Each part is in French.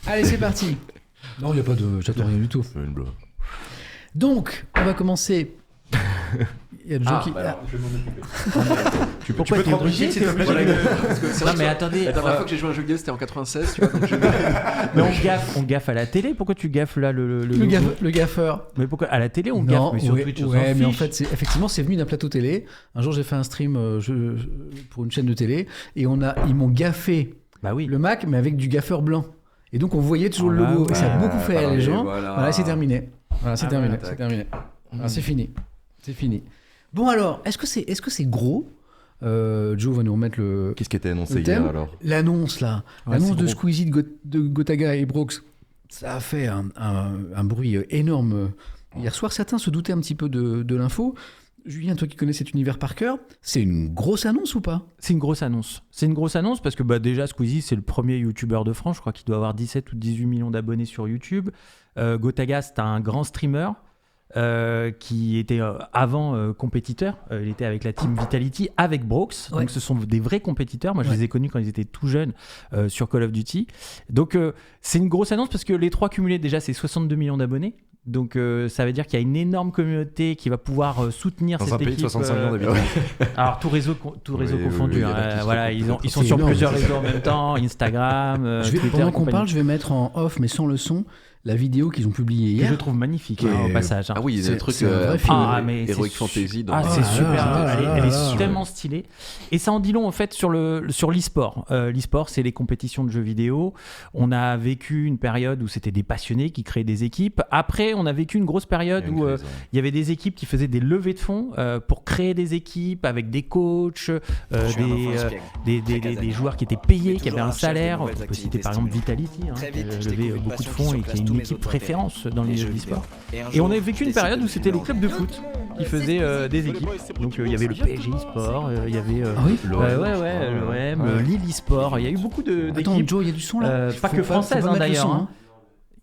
Allez, c'est parti. Non, il n'y a pas de... J'attends rien du tout. Donc, on va commencer... Il y a le jeu qui... je vais m'en occuper. Tu peux te rendre utile, s'il te plaît. Non, mais attendez. La dernière fois que j'ai joué à un jeu vidéo, c'était en 96, tu vois. Donc Mais on gaffe à la télé. Pourquoi tu gaffes là le gaffeur. Mais pourquoi à la télé on gaffe? Mais sur Twitch, on s'en mais fiche. en fait, effectivement, c'est venu d'un plateau télé. Un jour, j'ai fait un stream pour une chaîne de télé et ils m'ont gaffé le Mac, mais avec du gaffeur blanc. Et donc, on voyait toujours le logo. Et ça a beaucoup fait rire les gens. Voilà, c'est terminé. Voilà, c'est terminé. Alors, c'est fini. C'est fini. Bon alors, est-ce que c'est gros Joe va nous remettre le. Qu'est-ce qui était annoncé hier hier alors? L'annonce là, l'annonce de Squeezie, de Gotaga et Brooks, ça a fait un bruit énorme hier soir. Certains se doutaient un petit peu de l'info. Julien, toi qui connais cet univers par cœur, c'est une grosse annonce ou pas? C'est une grosse annonce. C'est une grosse annonce parce que déjà Squeezie c'est le premier youtubeur de France. Je crois qu'il doit avoir 17 ou 18 millions d'abonnés sur YouTube. Gotaga c'est un grand streamer. Qui était avant compétiteur. Il était avec la team Vitality, avec Brooks. Ouais. Donc ce sont des vrais compétiteurs. Moi, je les ai connus quand ils étaient tout jeunes sur Call of Duty. Donc c'est une grosse annonce parce que les trois cumulés, déjà, c'est 62 millions d'abonnés. Donc ça veut dire qu'il y a une énorme communauté qui va pouvoir soutenir cette équipe. Dans un pays de 65 millions d'habitants. Alors tout réseau confondu. Voilà, ils sont sur plusieurs réseaux en même temps, Instagram, Twitter. Pendant qu'on parle, je vais mettre en off, mais sans le son, la vidéo qu'ils ont publiée hier. Que je trouve magnifique au passage. Ah oui, il y a des trucs Heroic Fantasy. C'est super. Elle est tellement stylée. Et ça en dit long en fait sur l'e-sport. L'e-sport, c'est les compétitions de jeux vidéo. On a vécu une période où c'était des passionnés qui créaient des équipes. Après, on a vécu une grosse période où il y avait des équipes qui faisaient des levées de fonds pour créer des équipes avec des coachs, des joueurs qui étaient payés, qui avaient un salaire. On peut citer par exemple Vitality, qui levait beaucoup de fonds et qui est une équipe référence dans les jeux d'e-sport. Et on a vécu une période où c'était les clubs de foot qui faisaient des équipes. Donc il y avait le PSG e-sport, il y avait l'OM, Lille e-sport. Il y a eu beaucoup d'équipes. Attends, Joe, il y a du son là. Pas que françaises d'ailleurs.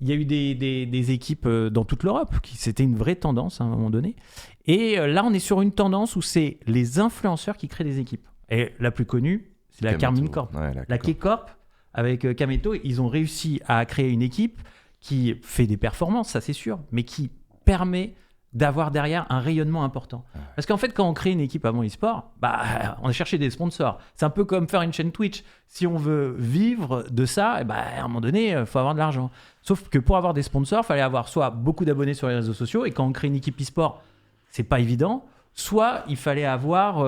Il y a eu des équipes dans toute l'Europe. C'était une vraie tendance à un moment donné. Et là, on est sur une tendance où c'est les influenceurs qui créent des équipes. Et la plus connue, c'est la Carmine Corp. La K-Corp, avec Kameto, ils ont réussi à créer une équipe qui fait des performances, ça c'est sûr, mais qui permet d'avoir derrière un rayonnement important. Parce qu'en fait, quand on crée une équipe avant e-sport, on a cherché des sponsors. C'est un peu comme faire une chaîne Twitch. Si on veut vivre de ça, à un moment donné, il faut avoir de l'argent. Sauf que pour avoir des sponsors, il fallait avoir soit beaucoup d'abonnés sur les réseaux sociaux, et quand on crée une équipe e-sport, c'est pas évident, soit il fallait avoir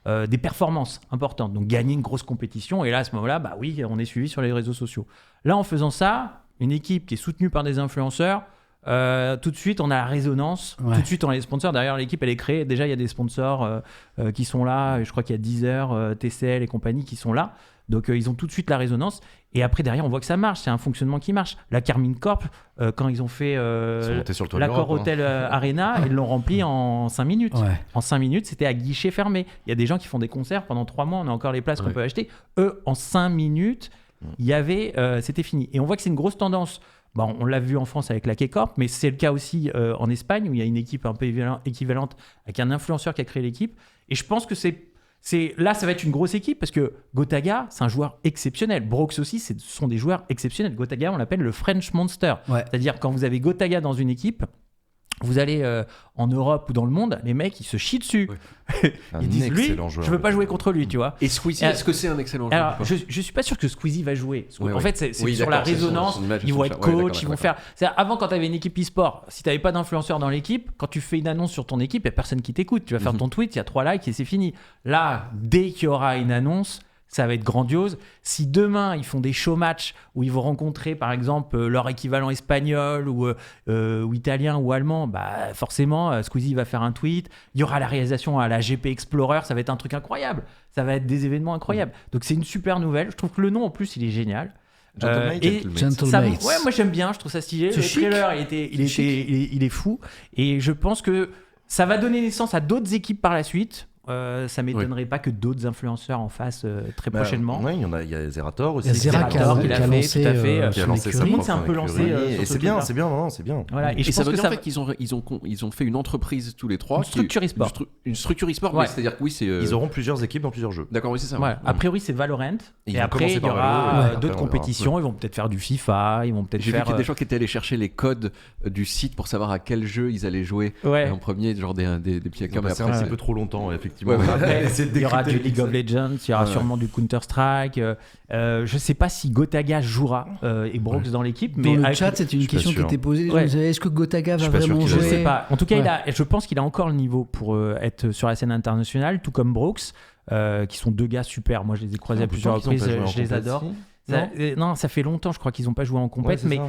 des performances importantes, donc gagner une grosse compétition, et là, à ce moment-là, on est suivi sur les réseaux sociaux. Là, en faisant ça, une équipe qui est soutenue par des influenceurs, tout de suite on a la résonance, tout de suite on a les sponsors. Derrière l'équipe elle est créée, déjà il y a des sponsors qui sont là, et je crois qu'il y a Deezer, TCL et compagnie qui sont là, donc ils ont tout de suite la résonance, et après derrière on voit que ça marche, c'est un fonctionnement qui marche. La Carmine Corp, quand ils ont fait l'Accor Hotel Arena, ils l'ont rempli en 5 minutes. En 5 minutes c'était à guichet fermé. Il y a des gens qui font des concerts pendant 3 mois, on a encore les places qu'on peut acheter. Eux en 5 minutes il y avait, c'était fini. Et on voit que c'est une grosse tendance. On l'a vu en France avec la K-Corp, mais c'est le cas aussi en Espagne, où il y a une équipe un peu équivalente avec un influenceur qui a créé l'équipe. Et je pense que là, ça va être une grosse équipe, parce que Gotaga, c'est un joueur exceptionnel. Brooks aussi, ce sont des joueurs exceptionnels. Gotaga, on l'appelle le French Monster. C'est-à-dire, quand vous avez Gotaga dans une équipe, vous allez en Europe ou dans le monde, les mecs ils se chient dessus. Ils disent lui, je veux pas jouer contre lui, tu vois. Et Squeezie, est-ce que c'est un excellent joueur? Alors je suis pas sûr que Squeezie va jouer. En fait c'est sur la résonance, ils vont être coach, ils vont faire. Avant, quand tu avais une équipe e-sport, si tu n'avais pas d'influenceur dans l'équipe, quand tu fais une annonce sur ton équipe, il y a personne qui t'écoute. Tu vas faire ton tweet, il y a 3 likes et c'est fini. Là, dès qu'il y aura une annonce, ça va être grandiose. Si demain, ils font des show-matchs où ils vont rencontrer, par exemple, leur équivalent espagnol ou italien ou allemand, forcément, Squeezie va faire un tweet. Il y aura la réalisation à la GP Explorer. Ça va être un truc incroyable. Ça va être des événements incroyables. Donc, c'est une super nouvelle. Je trouve que le nom, en plus, il est génial. Gentlemates. Moi, j'aime bien. Je trouve ça stylé. Le trailer, il est fou. Et je pense que ça va donner naissance à d'autres équipes par la suite, ça m'étonnerait pas que d'autres influenceurs en fassent très prochainement. Oui, il y a Zerator aussi. Il y a Zerator qui l'a fait, tout à fait. Qui a lancé tout le monde s'est un peu lancé. Et c'est bien, c'est bien. Voilà. Et ça veut dire en fait qu'ils ont fait une entreprise tous les trois. Une structure e-sport. Une structure e-sport, ouais. C'est-à-dire que oui, c'est. Ils auront plusieurs équipes dans plusieurs jeux. D'accord, oui, c'est ça. Ouais. A priori, c'est Valorant. Et après, il y aura d'autres compétitions. Ils vont peut-être faire du FIFA. Ils vont peut-être faire. J'ai vu qu'il y a des gens qui étaient allés chercher les codes du site pour savoir à quel jeu ils allaient jouer en premier, genre des petits accords. C'est un petit peu trop longtemps, effectivement. Il y aura du League of Legends, il y aura sûrement du Counter-Strike. Je sais pas si Gotaga jouera et Brox dans l'équipe. Dans le chat, c'est une question qui était posée. Est-ce que Gotaga va vraiment jouer ? Je sais pas. En tout cas, je pense qu'il a encore le niveau pour être sur la scène internationale, tout comme Brox, qui sont deux gars super. Moi, je les ai croisés à plusieurs reprises. Je les adore. Non, ça fait longtemps, je crois qu'ils n'ont pas joué en compète, mais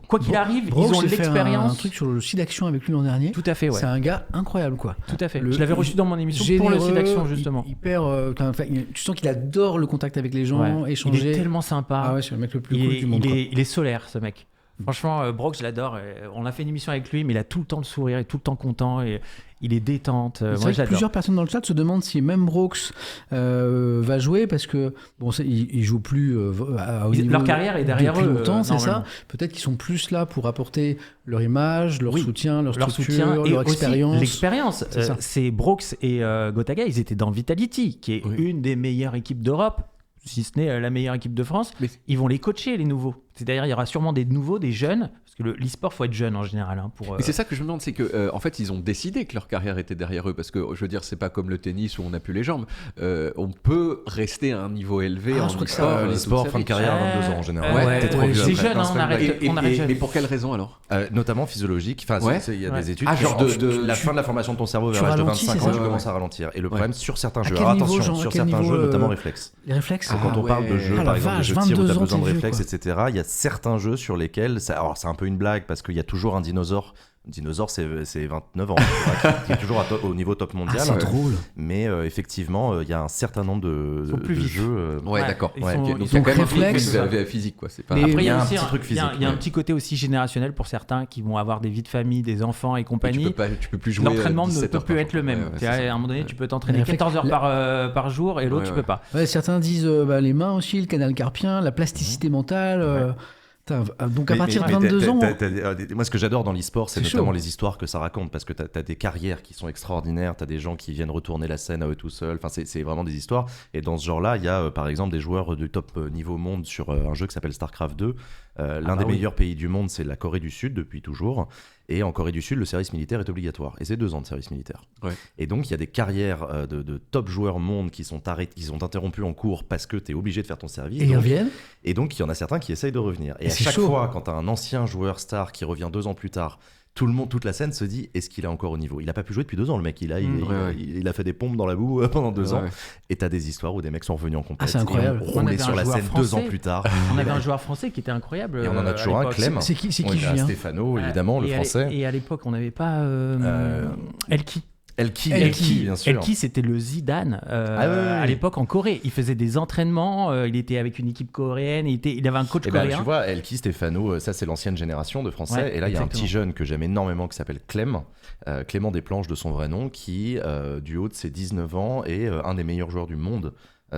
quoi qu'il arrive, ils ont l'expérience. Un truc sur le site d'action avec lui l'an dernier. Tout à fait, ouais. C'est un gars incroyable, quoi. Tout à fait. Je l'avais reçu dans mon émission pour le site d'action, justement. Tu sens qu'il adore le contact avec les gens, échanger. Il est tellement sympa. Ah ouais, c'est le mec le plus cool du monde. Il est solaire, ce mec. Franchement, Brox, je l'adore. On a fait une émission avec lui, mais il a tout le temps le sourire, il est tout le temps content et il est détente. Moi, j'adore. Plusieurs personnes dans le chat se demandent si même Brox va jouer parce que ils jouent plus à haut niveau. Leur carrière est derrière eux. Longtemps, c'est ça. Peut-être qu'ils sont plus là pour apporter leur image, leur soutien, leur structure, et leur expérience. L'expérience. C'est Brox et Gotaga, ils étaient dans Vitality, qui est une des meilleures équipes d'Europe, si ce n'est la meilleure équipe de France. Mais ils vont les coacher, les nouveaux. C'est-à-dire, il y aura sûrement des nouveaux, des jeunes, parce que l'e-sport, il faut être jeune en général. Et c'est ça que je me demande, c'est que en fait, ils ont décidé que leur carrière était derrière eux, parce que je veux dire, c'est pas comme le tennis où on n'a plus les jambes. On peut rester à un niveau élevé en e-sport. L'e-sport, fin de carrière à 22 ans en général. C'est jeune, on arrête jeune. Mais pour quelle raison alors Notamment physiologique. Enfin, il y a des études. Genre la fin de la formation de ton cerveau vers l'âge de 25 ans, tu commences à ralentir. Et le problème, sur certains jeux, attention, sur certains jeux, notamment réflexes. Les réflexes. Quand on parle de jeux, par exemple, des jeux de tir où tu as besoin de réflexes, etc., il y a certains jeux sur lesquels, alors c'est un peu une blague parce qu'il y a toujours un dinosaure. Dinosaure, c'est 29 ans, qui est toujours au niveau top mondial. C'est drôle. Mais effectivement, il y a un certain nombre de jeux. D'accord. Donc il y a quand même réflexe physique, quoi. C'est pas. Après, il y a un petit truc physique. Il y a un petit côté aussi générationnel pour certains qui vont avoir des vies de famille, des enfants et compagnie. Tu peux plus jouer. L'entraînement ne peut plus être le même. À un moment donné, tu peux t'entraîner 14 heures par jour et l'autre, tu peux pas. Certains disent les mains aussi, le canal carpien, la plasticité mentale. Donc à partir de 22 ans... Moi, ce que j'adore dans l'e-sport, c'est notamment les histoires que ça raconte, parce que t'as des carrières qui sont extraordinaires, t'as des gens qui viennent retourner la scène à eux tout seuls, enfin, c'est vraiment des histoires. Et dans ce genre-là, il y a par exemple des joueurs du top niveau monde sur un jeu qui s'appelle StarCraft 2. L'un des meilleurs pays du monde, c'est la Corée du Sud depuis toujours. Et en Corée du Sud, le service militaire est obligatoire. Et c'est 2 ans de service militaire. Et donc, il y a des carrières de top joueurs monde qui sont interrompues en cours parce que tu es obligé de faire ton service. Et ils reviennent. Et donc, il y en a certains qui essayent de revenir. Et à chaque fois, quand tu as un ancien joueur star qui revient 2 ans plus tard, toute la scène se dit, est-ce qu'il est encore au niveau ? Il n'a pas pu jouer depuis 2 ans, le mec. Il a fait des pompes dans la boue pendant 2 ans. Et tu as des histoires où des mecs sont revenus en compétition. C'est incroyable. On est sur la scène 2 ans plus tard. On avait un joueur français qui était incroyable. Et on en a toujours un, Clem. C'est qui Julien ? Stéphano, évidemment, le français. Et à l'époque, on n'avait pas Elki. Elki, bien sûr. Elki, c'était le Zidane à l'époque en Corée. Il faisait des entraînements, il était avec une équipe coréenne, il avait un coach coréen. Tu vois, Elki, Stéphano, ça c'est l'ancienne génération de Français. Et là, il y a un petit jeune que j'aime énormément qui s'appelle Clément Desplanches de son vrai nom, qui, du haut de ses 19 ans, est un des meilleurs joueurs du monde.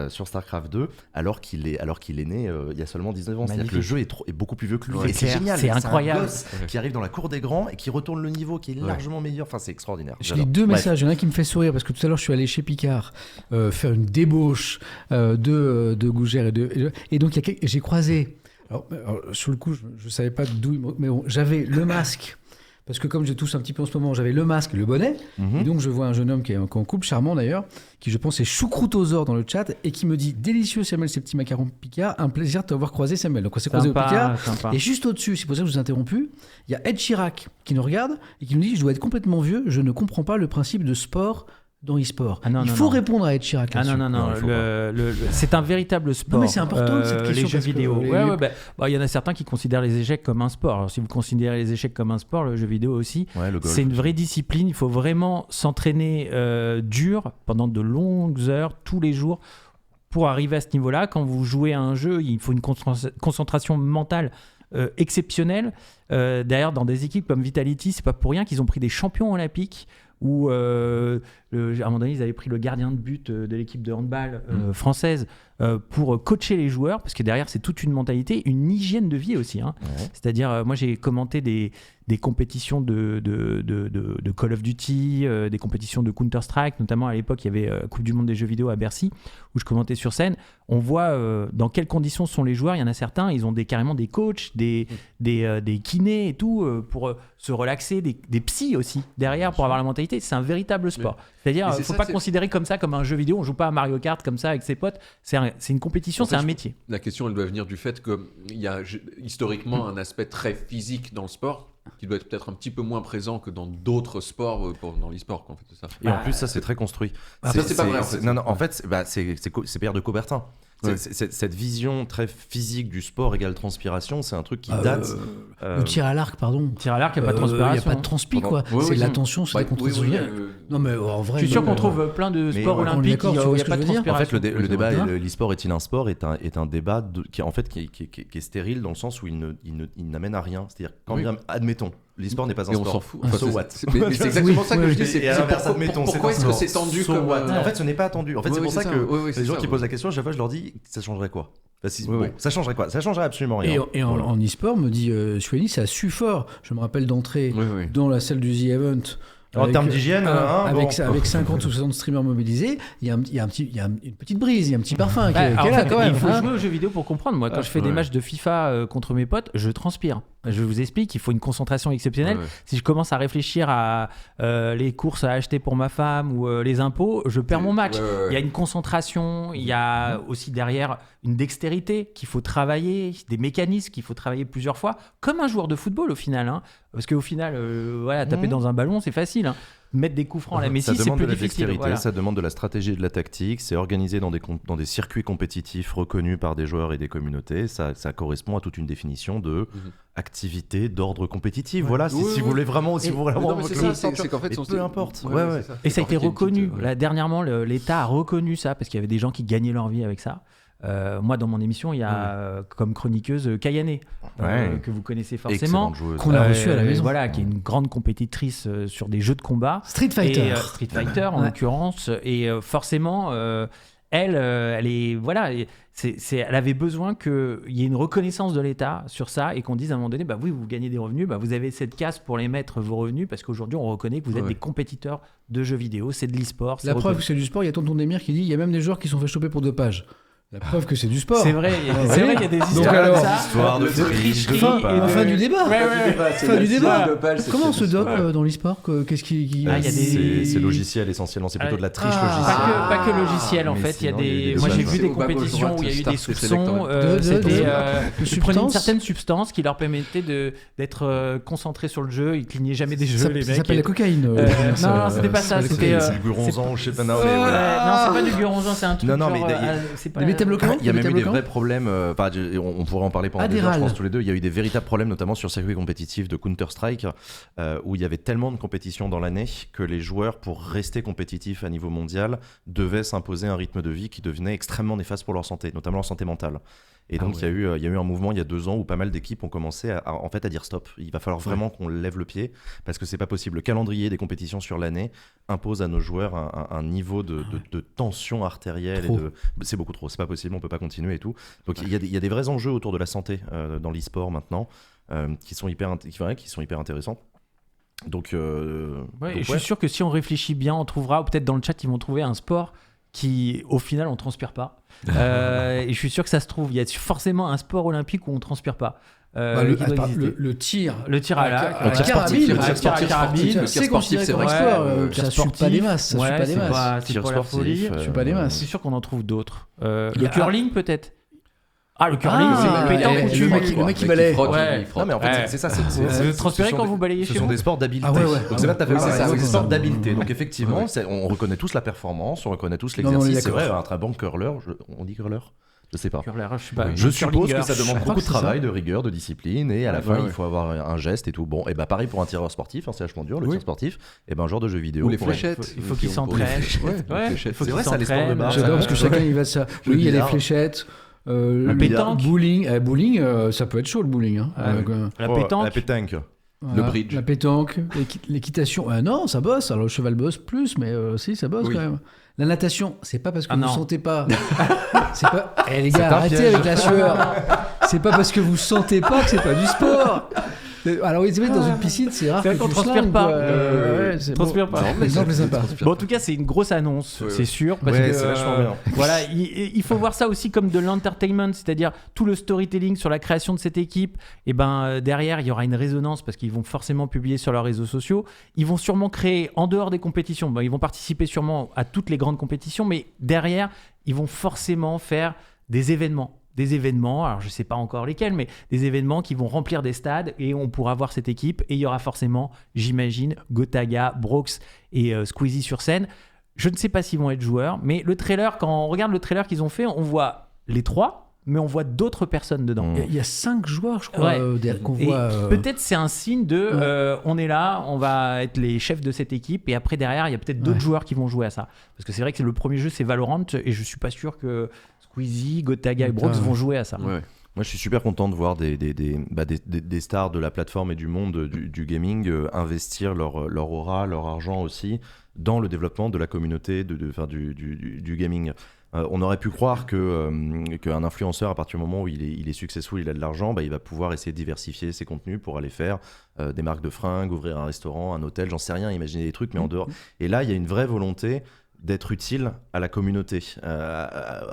Sur StarCraft 2, alors qu'il est né il y a seulement 19 ans. C'est-à-dire que le jeu est beaucoup plus vieux que lui. Et c'est génial. C'est incroyable. Un gosse qui arrive dans la cour des grands et qui retourne le niveau, qui est largement meilleur. Enfin, c'est extraordinaire. J'ai les 2 messages. Il y en a un qui me fait sourire parce que tout à l'heure, je suis allé chez Picard faire une débauche de Gougère. Et donc, j'ai croisé. Alors, sur le coup, je ne savais pas d'où. Mais bon, j'avais le masque. Parce que comme je tousse un petit peu en ce moment, j'avais le masque et le bonnet. Et donc, je vois un jeune homme qui est en couple, charmant d'ailleurs, qui je pense est choucroutosaure dans le chat, et qui me dit « Délicieux Samuel, ces petits macarons Picard, un plaisir de t'avoir croisé Samuel ». Donc on s'est croisé au Picard. Et juste au-dessus, c'est pour ça que je vous ai interrompu, il y a Ed Chirac qui nous regarde et qui nous dit « Je dois être complètement vieux, je ne comprends pas le principe de sport ». Dans e-sport. Il faut répondre à Ed Chirac. Non. C'est un véritable sport. Non, mais c'est important cette question. Les jeux vidéo. Il y en a certains qui considèrent les échecs comme un sport. Alors, si vous considérez les échecs comme un sport, le jeu vidéo aussi, c'est une vraie discipline. Il faut vraiment s'entraîner dur pendant de longues heures, tous les jours, pour arriver à ce niveau-là. Quand vous jouez à un jeu, il faut une concentration mentale exceptionnelle. D'ailleurs, dans des équipes comme Vitality, c'est pas pour rien qu'ils ont pris des champions olympiques où à un moment donné, ils avaient pris le gardien de but de l'équipe de handball française pour coacher les joueurs, parce que derrière, c'est toute une mentalité, une hygiène de vie aussi. Hein. Ouais. C'est-à-dire, moi, j'ai commenté des compétitions de Call of Duty, des compétitions de Counter-Strike, notamment à l'époque, il y avait Coupe du Monde des jeux vidéo à Bercy, où je commentais sur scène. On voit dans quelles conditions sont les joueurs. Il y en a certains, ils ont carrément des coachs, des kinés et tout, pour se relaxer, des psys aussi, derrière, pour avoir la mentalité. C'est un véritable sport. C'est-à-dire, il ne faut pas considérer comme ça, comme un jeu vidéo. On ne joue pas à Mario Kart comme ça avec ses potes. C'est une compétition, en fait, c'est un métier. La question, elle doit venir du fait qu'il y a historiquement un aspect très physique dans le sport, qui doit être peut-être un petit peu moins présent que dans d'autres sports, dans l'e-sport, en fait, c'est ça. Et en plus, ça, c'est très construit. C'est pas vrai. En fait, c'est Pierre de Coubertin. Ouais. Cette vision très physique du sport égale transpiration, c'est un truc qui date. Le tir à l'arc, pardon. Le tir à l'arc, il n'y a pas de transpiration. Il n'y a pas de transpi, quoi. C'est de la tension, c'est des contrôles. Non, mais en vrai. Je suis sûr qu'on trouve plein de sports olympiques où il n'y a pas de transpiration. En fait, le débat, l'e-sport est-il un sport, est un débat qui est stérile dans le sens où il n'amène à rien. C'est-à-dire, quand bien, admettons, l'e-sport n'est pas un sport. Et on s'en fout. So what ? Mais c'est exactement ça que je dis. Pourquoi est-ce que c'est tendu comme... En fait, ce n'est pas tendu. En fait, c'est pour ça que les gens qui posent la question, à chaque fois, je leur dis, ça changerait quoi ? Ça changerait quoi ? Ça changerait absolument rien. Et en e-sport, me dit Choueni, ça sue fort. Je me rappelle d'entrer dans la salle du The Event. En termes d'hygiène, avec 50 ou 60 streamers mobilisés, il y a une petite brise, il y a un petit parfum qui est là quand même. Il faut jouer aux jeux vidéo pour comprendre. Moi, quand je fais des matchs de FIFA contre mes potes, je transpire. Je vous explique, il faut une concentration exceptionnelle. Si je commence à réfléchir à les courses à acheter pour ma femme ou les impôts, je perds mon match. Il y a une concentration, il y a aussi derrière une dextérité qu'il faut travailler, des mécanismes qu'il faut travailler plusieurs fois, comme un joueur de football au final. Hein. Parce qu'au final, taper dans un ballon, c'est facile. Hein. Mettre des coups francs à la Messi, c'est plus difficile. Voilà. Ça demande de la stratégie et de la tactique. C'est organisé dans des circuits compétitifs reconnus par des joueurs et des communautés. Ça correspond à toute une définition de activité d'ordre compétitif. Voilà, si vous voulez vraiment... c'est qu'en fait, peu importe. Et ça a été reconnu. Dernièrement, l'État a reconnu ça, parce qu'il y avait des gens qui gagnaient leur vie avec ça. Moi, dans mon émission, il y a comme chroniqueuse Kayane, que vous connaissez forcément, qu'on a reçue à la maison. Voilà, qui est une grande compétitrice sur des jeux de combat. Street Fighter. Street Fighter, en l'occurrence. Et forcément, elle est... Voilà, elle avait besoin qu'il y ait une reconnaissance de l'État sur ça et qu'on dise à un moment donné, oui, vous gagnez des revenus, vous avez cette case pour les mettre vos revenus, parce qu'aujourd'hui, on reconnaît que vous êtes des compétiteurs de jeux vidéo, c'est de l'e-sport. La preuve que c'est du sport, il y a Tonton Demir qui dit il y a même des joueurs qui sont fait choper pour dopage. La preuve que c'est du sport. C'est vrai, qu'il y a des histoires comme ça. Histoire de tricherie. Fin du débat. Fin du débat. Comment on se dope dans l'e-sport ? Qu'est-ce qui... C'est logiciel essentiellement, c'est plutôt de la triche logicielle. Pas que logiciel en fait, il y a des... Moi j'ai vu des compétitions où il y a eu des soupçons. Ils prenaient une certaine substance qui leur permettait d'être concentrés sur le jeu, ils clignaient jamais des jeux. Ça s'appelle la cocaïne. Non, c'était pas ça. C'était du guronzan, je sais pas. Non, c'est pas du guronzan, c'est un truc il y a même eu des vrais problèmes, on pourrait en parler pendant des heures, je pense, tous les deux. Il y a eu des véritables problèmes, notamment sur le circuit compétitif de Counter-Strike, où il y avait tellement de compétitions dans l'année que les joueurs, pour rester compétitifs à niveau mondial, devaient s'imposer un rythme de vie qui devenait extrêmement néfaste pour leur santé, notamment leur santé mentale. Et donc, il y a eu un mouvement il y a 2 ans où pas mal d'équipes ont commencé à dire stop. Il va falloir vraiment qu'on lève le pied, parce que c'est pas possible. Le calendrier des compétitions sur l'année impose à nos joueurs un niveau de tension artérielle. C'est beaucoup trop, c'est pas possible, on peut pas continuer et tout. Donc il y a des vrais enjeux autour de la santé dans l'e-sport maintenant, qui sont hyper intéressants. Donc, je suis sûr que si on réfléchit bien, on trouvera, ou peut-être dans le chat, ils vont trouver un sport qui, au final, on transpire pas. Et je suis sûr que ça se trouve. Il y a forcément un sport olympique où on transpire pas. Le tir. Le tir à l'arc. Le tir sportif, c'est considéré comme un sport. Ça suit pas des masses. C'est pas la folie. Ça suit pas des masses. C'est sûr qu'on en trouve d'autres. Le curling, peut-être. Le curling, c'est pétanque. Le mec qui balaye. Non, mais en fait, c'est ça. Vous transpirez quand vous balayez chez vous ? Ce sont des sports d'habileté. Donc c'est pas tout à fait ça. C'est des sports d'habileté. Donc effectivement, on reconnaît tous la performance, on reconnaît tous l'exercice. C'est vrai, un très bon curleur. On dit curleur ? Je sais pas. Je suppose que ça demande beaucoup de travail, de rigueur, de discipline, et à la fin, il faut avoir un geste et tout. Bon, et pareil pour un tireur sportif, c'est vachement dur, le tir sportif. Et un genre de jeu vidéo. Ou les fléchettes. Il faut qu'il s'entraîne. C'est vrai, ça, les sports de base. J'adore parce que chacun il va de ça. Oui, il y a les fléchettes. La pétanque. Bowling, ça peut être chaud le bowling. La pétanque. La pétanque. Voilà, le bridge. La pétanque, l'équitation. Non, ça bosse. Alors le cheval bosse plus, mais si, ça bosse quand même. La natation, c'est pas parce que vous ne sentez pas. C'est pas. Les gars, arrêtez avec la sueur. C'est pas parce que vous sentez pas que c'est pas du sport. Alors oui, dans une piscine, c'est rare qu'on transpire pas. Transpire pas. Bon, en tout cas, c'est une grosse annonce, c'est sûr. Parce que, c'est vachement bien. Voilà, il faut voir ça aussi comme de l'entertainment, c'est-à-dire tout le storytelling sur la création de cette équipe. Et derrière, il y aura une résonance parce qu'ils vont forcément publier sur leurs réseaux sociaux. Ils vont sûrement créer en dehors des compétitions. Ils vont participer sûrement à toutes les grandes compétitions, mais derrière, ils vont forcément faire des événements. Alors je ne sais pas encore lesquels, mais des événements qui vont remplir des stades et on pourra voir cette équipe. Et il y aura forcément, j'imagine, Gotaga, Brox et Squeezie sur scène. Je ne sais pas s'ils vont être joueurs, mais le trailer, quand on regarde le trailer qu'ils ont fait, on voit les 3, mais on voit d'autres personnes dedans. Il y a 5 joueurs, je crois, qu'on voit. Peut-être c'est un signe de on est là, on va être les chefs de cette équipe, et après derrière, il y a peut-être d'autres joueurs qui vont jouer à ça. Parce que c'est vrai que le premier jeu, c'est Valorant, et je ne suis pas sûr que Squeezie, Gotaga et Brox vont jouer à ça. Ouais. Moi, je suis super content de voir des stars de la plateforme et du monde du gaming investir leur aura, leur argent aussi dans le développement de la communauté du gaming. On aurait pu croire qu'un influenceur, à partir du moment où il est successful, il a de l'argent, il va pouvoir essayer de diversifier ses contenus pour aller faire des marques de fringues, ouvrir un restaurant, un hôtel, j'en sais rien, imaginer des trucs, mais en dehors. Et là, il y a une vraie volonté d'être utile à la communauté.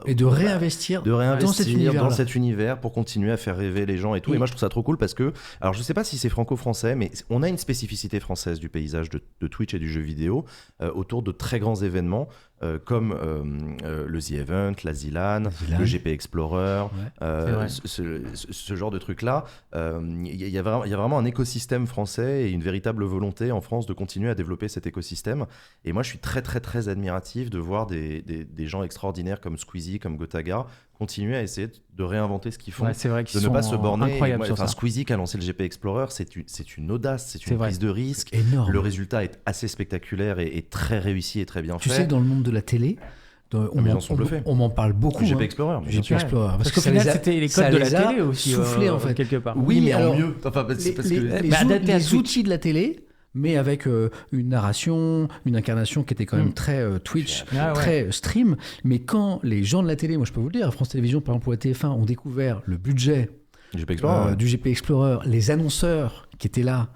Et de réinvestir dans cet univers pour continuer à faire rêver les gens et tout. Et moi, je trouve ça trop cool parce que, alors je sais pas si c'est franco-français, mais on a une spécificité française du paysage de Twitch et du jeu vidéo autour de très grands événements comme le The Event, la ZLAN, le GP Explorer, ce genre de trucs-là. Il y a vraiment un écosystème français et une véritable volonté en France de continuer à développer cet écosystème. Et moi, je suis très, très, très admiratif de voir des gens extraordinaires comme Squeezie, comme Gotaga, continuer à essayer de réinventer ce qu'ils font, c'est vrai qu'ils de ne pas se borner. Incroyable Squeezie qui a lancé le GP Explorer, c'est une audace, c'est une prise de risque. Énorme. Le résultat est assez spectaculaire et très réussi et très bien fait. Tu sais que dans le monde de la télé, on m'en parle beaucoup. GP Explorer. GP Explorer. Parce qu'au final, c'était les codes de la télé aussi. Soufflé en fait. Quelque part. Oui, mais en alors, mieux. Les outils de la télé, mais avec une narration, une incarnation qui était quand même très Twitch, très stream. Mais quand les gens de la télé, moi je peux vous le dire, à France Télévisions, par exemple pour la TF1, ont découvert le budget du GP Explorer, les annonceurs qui étaient là,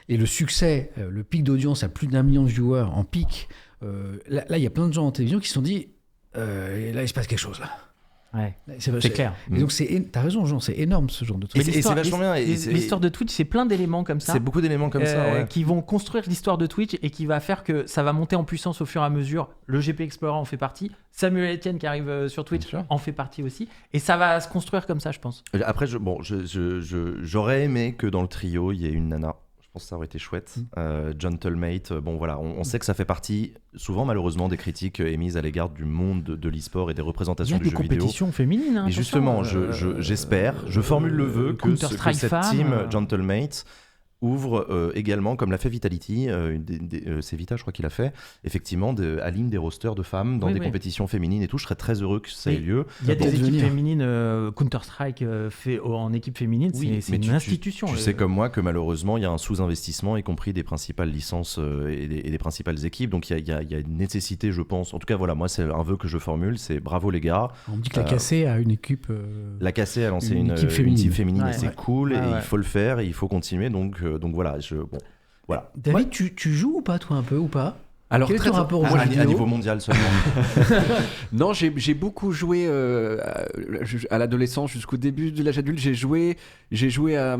et le succès, le pic d'audience à plus d'1 million de viewers en pic, là il y a plein de gens en télévision qui se sont dit, là il se passe quelque chose là. Ouais, c'est clair. Et donc t'as raison Jean, c'est énorme ce genre de truc. Et c'est vachement bien. L'histoire de Twitch, c'est plein d'éléments comme ça. C'est beaucoup d'éléments comme ça, qui vont construire l'histoire de Twitch et qui va faire que ça va monter en puissance au fur et à mesure. Le GP Explorer en fait partie. Samuel Etienne qui arrive sur Twitch en fait partie aussi. Et ça va se construire comme ça, je pense. Après, j'aurais aimé que dans le trio, il y ait une nana. Je pense que ça aurait été chouette. Gentlemate, on sait que ça fait partie, souvent malheureusement, des critiques émises à l'égard du monde de l'e-sport et des représentations du jeu vidéo. Il y a des compétitions féminines. Et justement, j'espère, je formule le vœu que cette team Gentlemate ouvre également, comme l'a fait Vitality, c'est Vita je crois qu'il a fait, effectivement aligne des rosters de femmes dans des compétitions féminines et tout. Je serais très heureux que ça ait lieu. Il y a des équipes féminines, Counter-Strike fait en équipe féminine, c'est une institution. Tu sais comme moi que malheureusement il y a un sous-investissement, y compris des principales licences et des principales équipes, donc il y a une nécessité, je pense, en tout cas voilà, moi c'est un vœu que je formule, c'est bravo les gars. On me dit que la Cassé a une équipe la Cassé a lancé une équipe féminine et c'est cool, et il faut le faire et il faut continuer, donc voilà, voilà. David, tu joues ou pas, toi, un peu, ou pas? Alors, quel est ton rapport au jeu vidéo ? À niveau mondial seulement. Non, j'ai beaucoup joué à l'adolescence jusqu'au début de l'âge adulte. J'ai joué à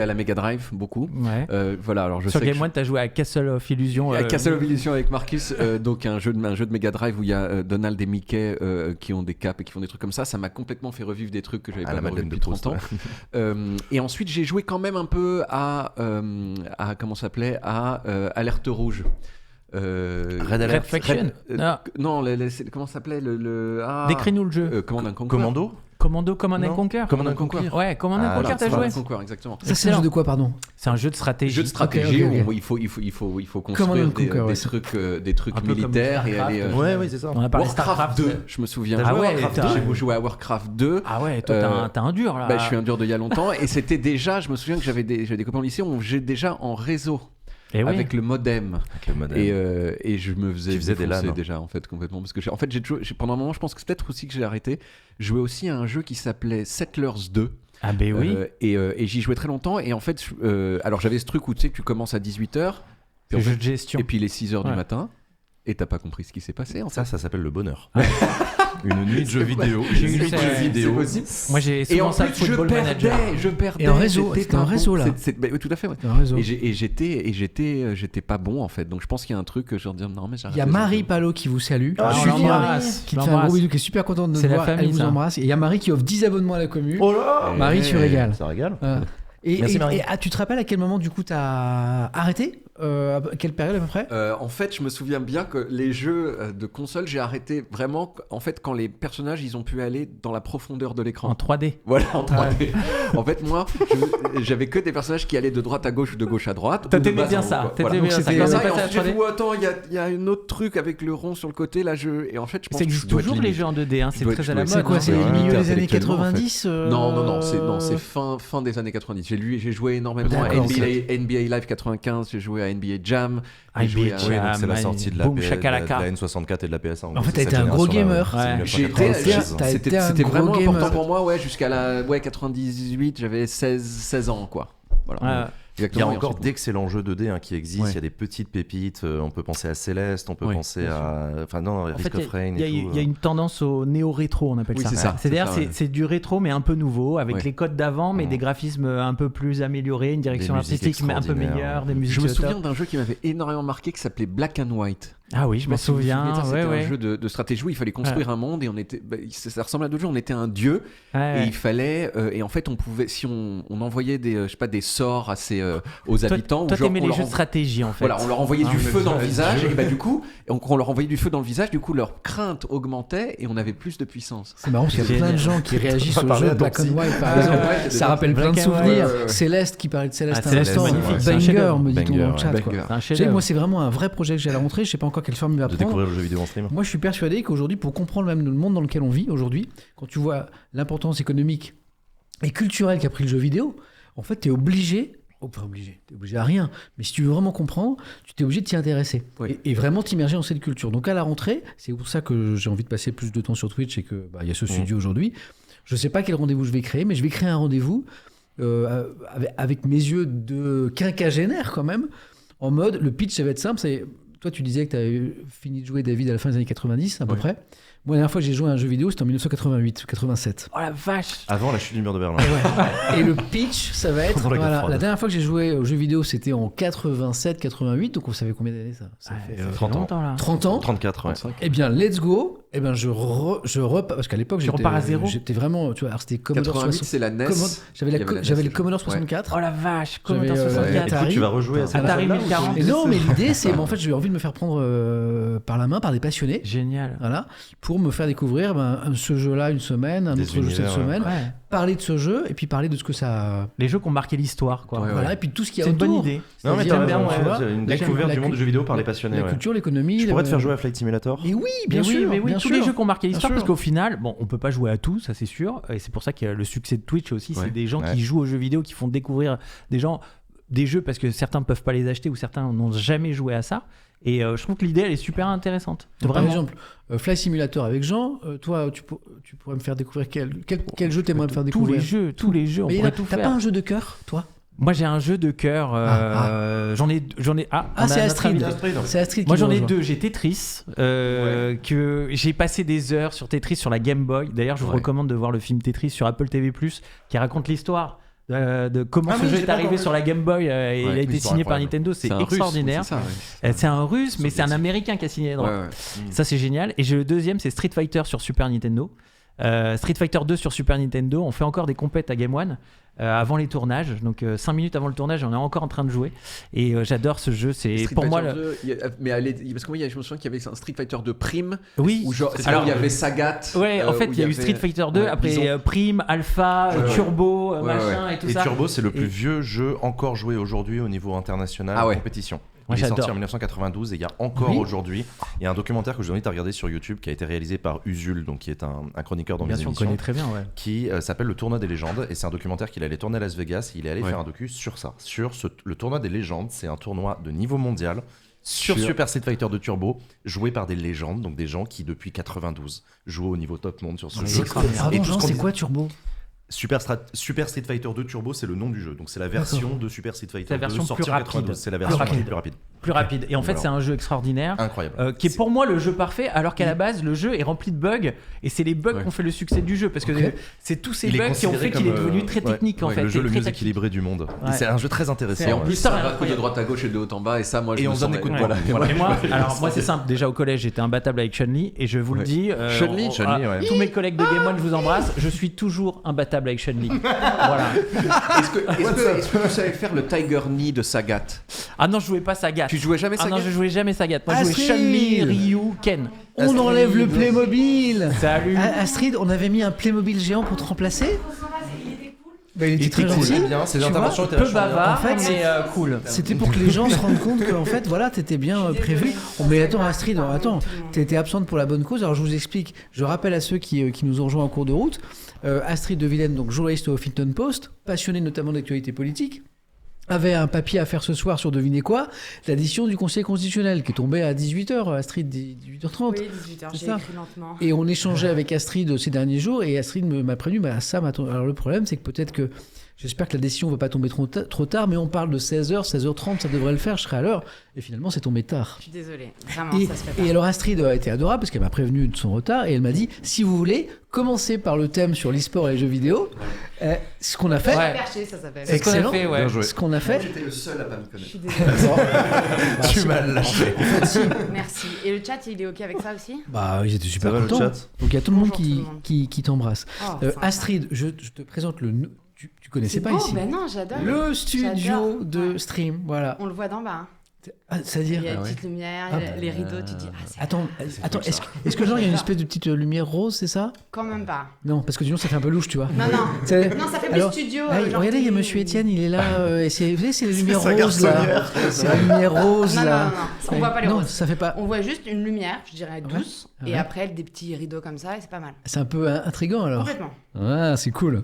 la Mega Drive beaucoup. Ouais. Voilà. Alors sur Game One, t'as joué à Castle of Illusion. Castle of Illusion avec Marcus, donc un jeu de Mega Drive où il y a Donald et Mickey qui ont des capes et qui font des trucs comme ça. Ça m'a complètement fait revivre des trucs que j'avais pas vu depuis 30 ans. Et ensuite, j'ai joué quand même un peu à comment ça s'appelait, à Alerte Rouge. Red Faction. Non, comment ça s'appelait Décris-nous le jeu. Commando Command and Conquer. Command and Conquer. Ouais, Command and Conquer, t'as joué. Conquer, exactement. Ça, c'est un jeu de quoi, pardon? C'est un jeu de stratégie. Okay. Où il faut construire des trucs militaires et aller. Ouais, c'est ça. On a parlé Warcraft 2, je me souviens. J'ai joué à Warcraft 2. Ah ouais, toi t'as un dur là. Je suis un dur de il y a longtemps et c'était déjà, je me souviens que j'avais des copains au lycée, on jouait déjà en réseau. Avec le modem. Et je me faisais des LAN déjà en fait complètement parce que j'ai pendant un moment, je pense que c'est peut-être aussi que j'ai arrêté. Je jouais aussi à un jeu qui s'appelait Settlers 2. Ah ben oui. Et j'y jouais très longtemps et en fait alors j'avais ce truc où tu sais que tu commences à 18h le jeu de gestion et puis les 6h du matin et t'as pas compris ce qui s'est passé en fait. Ça s'appelle le bonheur. Une nuit de jeux vidéo. Moi j'ai souvent ça, Football Manager. Je perdais. Et en réseau, c'était un réseau là. Oui, tout à fait. Ouais. Et j'étais pas bon en fait. Donc je pense qu'il y a un truc genre dire non mais j'arrête. Il y a Marie Palot qui vous salue. Julien qui te fait un gros bisou, qui est super contente de nous voir. Elle vous embrasse. Et il y a Marie qui offre 10 abonnements à la commu. Oh là. Marie, tu régales. Ça régale. Merci Marie. Et tu te rappelles à quel moment du coup t'as arrêté? À quelle période à peu près? En fait, je me souviens bien que les jeux de console, j'ai arrêté vraiment en fait quand les personnages ils ont pu aller dans la profondeur de l'écran. En 3D. Voilà, en 3D. En fait, moi, j'avais que des personnages qui allaient de droite à gauche ou de gauche à droite. T'aimais bien ça. T'aimais bien ça. Attends, il y a un autre truc avec le rond sur le côté là. Et en fait, je pense ça existe toujours les jeux en 2D. C'est très à la mode. C'est quoi? C'est le milieu des années 90 Non, c'est fin des années 90. J'ai joué énormément à NBA Live 95. J'ai joué à NBA Jam. C'est la sortie de la N64 et de la PS1. En fait, t'as été un gros gamer. C'était vraiment important pour moi, jusqu'à la 98, j'avais 16 ans, quoi. Voilà. Il y a encore d'excellents jeux 2D qui existent. Il y a des petites pépites. On peut penser à Céleste, on peut penser à. Enfin, non, Risk of Rain. Il y a une tendance au néo-rétro, on appelle ça. C'est du rétro, mais un peu nouveau, avec les codes d'avant, mais des graphismes un peu plus améliorés, une direction artistique mais un peu meilleure, des musiques. Je me souviens d'un jeu qui m'avait énormément marqué qui s'appelait Black and White. Ah oui, je me souviens. C'était un jeu de stratégie où il fallait construire un monde et on était. Ça ressemble à d'autres jeux. On était un dieu et il fallait. Et en fait, on pouvait, si on envoyait des sorts aux habitants. Toi, t'aimais les jeux de stratégie en fait. Voilà, on leur envoyait du feu dans le visage et du coup, on leur envoyait du feu dans le visage. Du coup, leur crainte augmentait et on avait plus de puissance. C'est marrant parce qu'il y a plein de gens qui réagissent au jeu Black and White par exemple. Ça rappelle plein de souvenirs. Céleste qui parlait de Céleste à l'instant. Banger, me dit-on dans le chat. Moi, c'est vraiment un vrai projet que j'ai à la rentrée. Je sais pas encore quelle forme il va prendre. De découvrir le jeu vidéo en stream. Moi, je suis persuadé qu'aujourd'hui, pour comprendre même le monde dans lequel on vit aujourd'hui, quand tu vois l'importance économique et culturelle qu'a pris le jeu vidéo, en fait, t'es obligé à rien, mais si tu veux vraiment comprendre, tu t'es obligé de t'y intéresser et vraiment t'immerger dans cette culture. Donc à la rentrée, c'est pour ça que j'ai envie de passer plus de temps sur Twitch et que y a ce studio aujourd'hui. Je sais pas quel rendez-vous je vais créer, mais je vais créer un rendez-vous avec mes yeux de quinquagénaire quand même, en mode, le pitch ça va être simple, c'est... Toi, tu disais que tu avais fini de jouer David à la fin des années 90, à peu près. Moi, la dernière fois que j'ai joué à un jeu vidéo, c'était en 1988 ou 87. Oh la vache! Avant la chute du mur de Berlin. Et le pitch, ça va être... la dernière fois que j'ai joué aux jeux vidéo, c'était en 87, 88. Donc, vous savez combien d'années ça fait 30 ans. 30 ans? 34, ouais. Eh bien, let's go. Eh bien, je repars... Parce qu'à l'époque, repars à zéro. J'étais vraiment... Tu vois, alors c'était Commodore 88, c'est la NES. J'avais le Commodore 64. Oh la vache! Commodore 64. Et tu vas rejouer à ça. Atari 1040. Et non, mais l'idée, c'est... En fait, j'ai envie de me faire prendre par la main par des passionnés. Génial. Voilà. Pour me faire découvrir ce jeu-là une semaine, un autre jeu cette semaine, parler de ce jeu et puis parler de ce que ça... Les jeux qui ont marqué l'histoire, quoi. Voilà, et puis tout ce qu'il y a autour. C'est une bonne idée. Non, mais t'as bien, une découverte du monde du jeu vidéo par les passionnés. La culture, l'économie... Je pourrais te faire jouer à Flight Simulator. Et oui, bien sûr. Tous les jeux qui ont marqué l'histoire, parce qu'au final, on peut pas jouer à tout, ça c'est sûr. Et c'est pour ça que le succès de Twitch aussi, c'est des gens qui jouent aux jeux vidéo, qui font découvrir des jeux parce que certains peuvent pas les acheter ou certains n'ont jamais joué à ça. Et je trouve que l'idée elle est super intéressante. Par exemple, Flight Simulator avec Jean, toi tu pourrais me faire découvrir quel jeu t'aimerais me faire découvrir? Tous les jeux, on pourrait tout faire. T'as pas un jeu de cœur, toi? Moi j'ai un jeu de cœur, j'en ai c'est Astrid. C'est Astrid. Moi j'en ai deux, j'ai Tetris que j'ai passé des heures sur Tetris sur la Game Boy. D'ailleurs je vous recommande de voir le film Tetris sur Apple TV+ qui raconte l'histoire de comment ce jeu est arrivé sur la Game Boy et il a été signé par Nintendo, c'est extraordinaire. C'est un russe mais c'est un américain qui a signé les droits. Ça c'est génial. Et j'ai le deuxième, c'est Street Fighter sur Super Nintendo. Street Fighter 2 sur Super Nintendo. On fait encore des compètes à Game One. Avant les tournages, donc 5 minutes avant le tournage, on est encore en train de jouer et j'adore ce jeu. C'est Street pour Fighter moi. 2, parce que moi, je me souviens qu'il y avait un Street Fighter 2 Prime. Oui. Où genre, alors il y avait Sagat. Ouais, en fait, il y a eu Street Fighter 2, après Prime, Alpha, Turbo, machin et tout ça. Et Turbo, c'est le plus vieux jeu encore joué aujourd'hui au niveau international en compétition. Il est sorti en 1992 et il y a encore aujourd'hui. Il y a un documentaire que je vous invite à regarder sur YouTube qui a été réalisé par Usul, donc qui est un chroniqueur dans mes émissions. On connaît très bien, qui s'appelle Le Tournoi des légendes. Et c'est un documentaire qu'il allait tourner à Las Vegas. Et il est allé faire un docu sur ça. Le Tournoi des légendes, c'est un tournoi de niveau mondial sur Super Street Fighter 2 Turbo, joué par des légendes, donc des gens qui depuis 92 jouent au niveau top monde sur ce jeu. C'est quoi Turbo ? Super Street Fighter 2 Turbo, c'est le nom du jeu. Donc c'est la version de Super Street Fighter 2 sortie en 92. C'est la version plus rapide. Et en fait, c'est un jeu extraordinaire. Incroyable. Qui est pour moi le jeu parfait, alors qu'à la base, le jeu est rempli de bugs. Et c'est les bugs qui ont fait le succès du jeu. Parce que c'est tous ces bugs qui ont fait qu'il est devenu très technique. En fait. Le jeu le mieux équilibré du monde. C'est un jeu très intéressant. Et en plus, ça va de droite à gauche et de haut en bas. Et ça, moi, je me sens... Et moi, c'est simple. Déjà, au collège, j'étais imbattable avec Chun-Li. Et je vous le dis, tous mes collègues de Game One, je vous embrasse. Je suis toujours imbattable avec Chun-Li. Voilà. Est-ce que tu savais faire le Tiger Knee de Sagat ? Ah non, je jouais pas Sagat. Tu jouais jamais Sagat ? Ah non, je jouais jamais Sagat. Moi, je jouais Chun-Li, Ryu, Ken. On enlève le Playmobil. Salut. Astrid, on avait mis un Playmobil géant pour te remplacer. Il était très gentil. Ses interventions étaient peu bavard, en fait, mais cool. C'était pour que les gens se rendent compte que en fait, voilà, t'étais bien prévu. Mais attends, Astrid, t'étais absente pour la bonne cause. Alors je vous explique. Je rappelle à ceux qui nous ont rejoints en cours de route. Astrid de Vilaine, donc journaliste au Huffington Post, passionnée notamment d'actualité politique, avait un papier à faire ce soir sur devinez quoi, l'addition du Conseil constitutionnel qui est tombée à 18h, Astrid, 18h30. Oui, 18h, j'ai écrit lentement. Et on échangeait avec Astrid ces derniers jours et Astrid m'a prévenu, alors le problème c'est que peut-être que, j'espère que la décision ne va pas tomber trop tard, mais on parle de 16h, 16h30, ça devrait le faire, je serai à l'heure. Et finalement, c'est tombé tard. Je suis désolée, vraiment, ça se fait pas. Et alors Astrid a été adorable parce qu'elle m'a prévenu de son retard et elle m'a dit, si vous voulez, commencez par le thème sur l'e-sport et les jeux vidéo. Ce qu'on a fait... Perché, ça s'appelle. C'est excellent. Ce qu'on a fait... J'étais le seul à pas me connaître. Je suis désolée. Tu m'as lâché. Merci. Et le chat, il est OK avec ça aussi ? Ils étaient super contents. Donc il y a tout le monde qui t'embrasse. Astrid, je te présente tu connaissais pas ici. Ben non, j'adore. Le studio de stream, voilà. On le voit d'en bas. C'est-à-dire il y a une petite lumière, les rideaux, tu dis c'est attends, est-ce que genre il y a une espèce de petite lumière rose, c'est ça ? Quand même pas. Non, parce que sinon ça fait un peu louche, tu vois. Non, ça fait plus studio. Regardez, il y a Monsieur Étienne, il est là. Vous savez, c'est la lumière rose là. C'est la lumière rose là. Non, on voit pas les roses. Ça fait pas. On voit juste une lumière, je dirais douce, et après des petits rideaux comme ça, et c'est pas mal. C'est un peu intriguant alors. Complètement. Ah, c'est cool.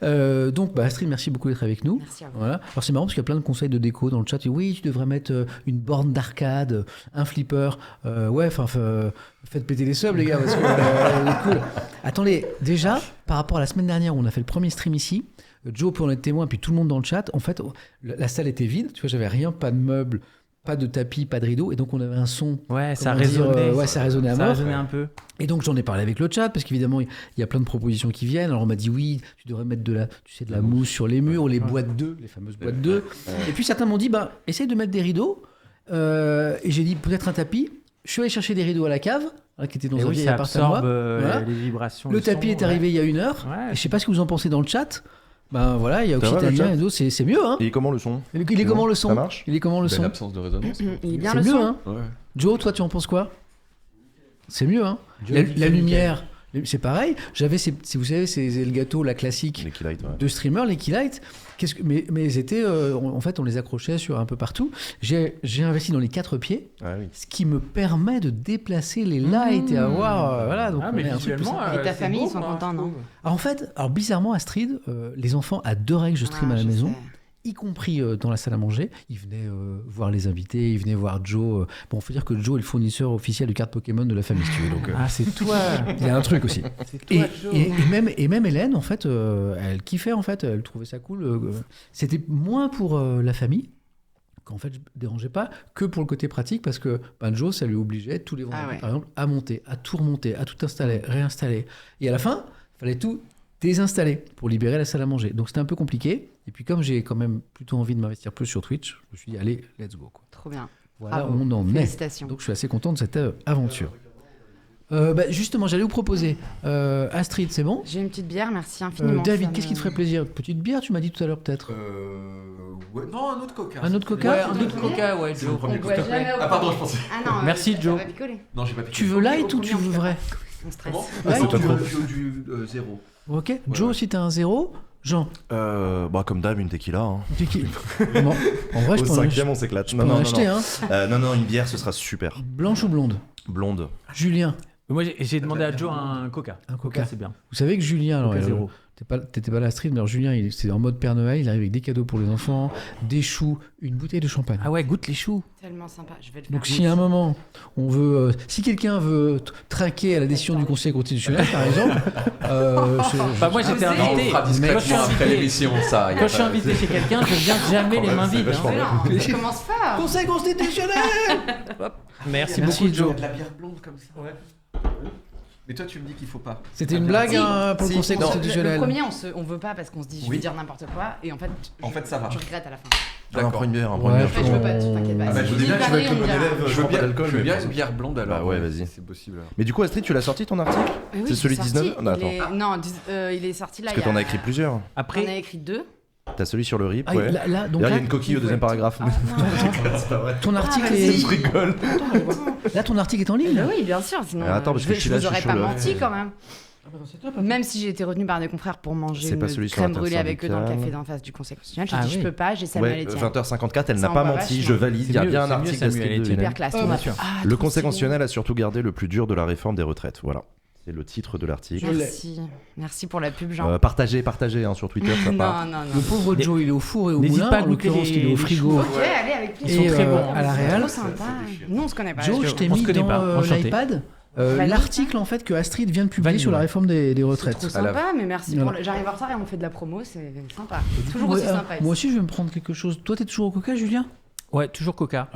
Donc Astrid, merci beaucoup d'être avec nous. Merci à vous. Voilà. Alors c'est marrant parce qu'il y a plein de conseils de déco dans le chat. Oui, tu devrais mettre une borne d'arcade, un flipper. Faites péter les subs les gars parce que c'est cool. Attendez, déjà par rapport à la semaine dernière où on a fait le premier stream ici, Joe peut en être témoin, puis tout le monde dans le chat. En fait, la salle était vide. Tu vois, j'avais rien, pas de meubles, pas de tapis, pas de rideau, et donc on avait un son. Ça résonnait. Ça résonnait à mort. Ça résonnait un peu. Et donc j'en ai parlé avec le chat parce qu'évidemment il y a plein de propositions qui viennent. Alors on m'a dit oui, tu devrais mettre de la mousse sur les murs, les boîtes d'œufs, les fameuses boîtes d'œufs. Et puis certains m'ont dit essaye de mettre des rideaux. Et j'ai dit peut-être un tapis. Je suis allé chercher des rideaux à la cave, qui étaient dans un vieil appartement. Les vibrations. Le tapis est arrivé il y a 1 heure. Et je sais pas ce que vous en pensez dans le chat. Voilà, il y a Occitanien et d'autres, c'est mieux. Hein. Il est comment le son ? Il est comment le son ? Ça marche ? Il est comment le son ? L'absence de résonance. Il est bien c'est le mieux, son. Hein. Joe, toi tu en penses quoi ? C'est mieux, hein. La lumière, c'est pareil. J'avais si vous savez, c'est le gâteau, la classique de streamer, les Keylight. Mais ils étaient, en fait, on les accrochait sur un peu partout. J'ai investi dans les 4 pieds, ce qui me permet de déplacer les lights et avoir, voilà. Donc mais visuellement, et ta famille, ils sont contents, non ? Alors bizarrement, Astrid, les enfants adoraient que je stream à la maison. Y compris dans la salle à manger. Ils venaient voir les invités, ils venaient voir Joe. Bon, il faut dire que Joe est le fournisseur officiel de cartes Pokémon de la famille, si tu veux. Donc, c'est toi. Il y a un truc aussi. Toi, et même Hélène, en fait, elle kiffait, en fait, elle trouvait ça cool. C'était moins pour la famille, qu'en fait, je ne dérangeais pas, que pour le côté pratique, parce que Joe, ça lui obligeait tous les vendredis, par exemple, à monter, à tout remonter, à tout installer, réinstaller. Et à la fin, il fallait tout désinstaller pour libérer la salle à manger. Donc c'était un peu compliqué. Et puis comme j'ai quand même plutôt envie de m'investir plus sur Twitch, je me suis dit allez, let's go. Trop bien. Voilà, bravo. on en est. Félicitations. Donc je suis assez content de cette aventure. Justement, j'allais vous proposer. Astrid, c'est bon? J'ai une petite bière, merci infiniment. David, qu'est-ce qui te ferait plaisir? Petite bière, tu m'as dit tout à l'heure peut-être. Ouais. Non, un autre coca. Un autre coca? Ouais, un autre coca, ouais, Joe. On boit jamais au Ah pardon, je pensais. Ah non, Merci, ça Joe. va picoler. Non, j'ai pas piqué. Tu veux light ou tu veux vrai? On stresse. Ouais, du 0. Ok. Joe, si t'as un 0. Jean. Comme d'hab, une tequila. Hein. Bon, en vrai, je Au peux en cinquième, on s'éclate. en acheter. Hein. Non, une bière, ce sera super. Blanche ou blonde? Blonde. Julien. Moi, j'ai demandé à Joe un coca. Un coca. C'est bien. Vous savez que Julien, alors, Coca zéro. t'étais pas là, Astrid, mais alors Julien, c'est en mode Père Noël, il arrive avec des cadeaux pour les enfants, des choux, une bouteille de champagne. Ah ouais, goûte les choux. Tellement sympa, je vais le faire. Donc si à un moment, on veut, si quelqu'un veut trinquer à la décision du Conseil constitutionnel, par exemple, moi j'étais invité. On fera discrètement après l'émission, ça. Quand je suis invité chez quelqu'un, je viens jamais les mains vides. Je commence fort. Conseil constitutionnel. Merci beaucoup, Joe. De la bière blonde comme ça. Ouais. Mais toi, tu me dis qu'il faut pas. C'était une blague pour le Conseil constitutionnel. Le premier, on veut pas parce qu'on se dit je vais dire n'importe quoi et en fait ça va. je regrette à la fin. D'accord. Prends une bière. Ouais, En fait, je veux pas, tu t'inquiètes pas. je Si veux bien, dis tu une veux être le connerie, bon on dira. élève. Je veux bien une bière blonde alors. Bah ouais, vas-y. C'est possible. Mais du coup, Astrid, tu l'as sorti ton article? Oui, C'est celui sorti. 19? Non, attends. Non, il est sorti là. Parce que t'en as écrit plusieurs. On en Après, a écrit 2. T'as celui sur le RIP, Ah, ouais. donc D'ailleurs, il y là, a une coquille au deuxième paragraphe. ton article Ah, est. vas-y. Je rigole. Là, ton article est en ligne. Oui, bien sûr. Sinon, Attends, parce que je celui-là, vous je aurais suis pas chaud, là. menti quand même. Même si j'ai été retenue par des confrères pour manger C'est pas une celui sur crème brûlée avec eux dans le l'intersyndicale. café d'en face du Conseil constitutionnel, j'ai Ah dit oui. je peux pas, j'ai Samuel Ouais, Etienne. 20h54, elle Ça, n'a on pas voit menti, vachement. je valide. Il y a mieux, bien un c'est mieux, article Samuel d'Astrid de Etienne. Hyper Villaine. classe. Ouais, on bien a- sûr. Ah, Le trop Conseil stylé. constitutionnel a surtout gardé le plus dur de la réforme des retraites. Voilà. C'est le titre de l'article. Merci pour la pub, Jean. Partagez sur Twitter, ça part. Non. Le pauvre Joe, il est au four et au N'hésite moulin. pas à En goûter l'occurrence, il est les au frigo. Ok, allez, avec Ils plaisir. sont très Et, bons. à la Real. Trop sympa. Nous, on se connaît pas. Joe, je t'ai On se mis connaît pas. dans Enchanté. l'iPad Valide. l'article en fait que Astrid vient de publier Valide. sur la réforme des C'est retraites. trop sympa, mais merci Voilà. pour le... J'arrive en retard et on me fait de la promo, c'est sympa. Toujours aussi sympa. Moi aussi, je vais me prendre quelque chose. Toi, t'es toujours au coca, Julien? Ouais, toujours coca.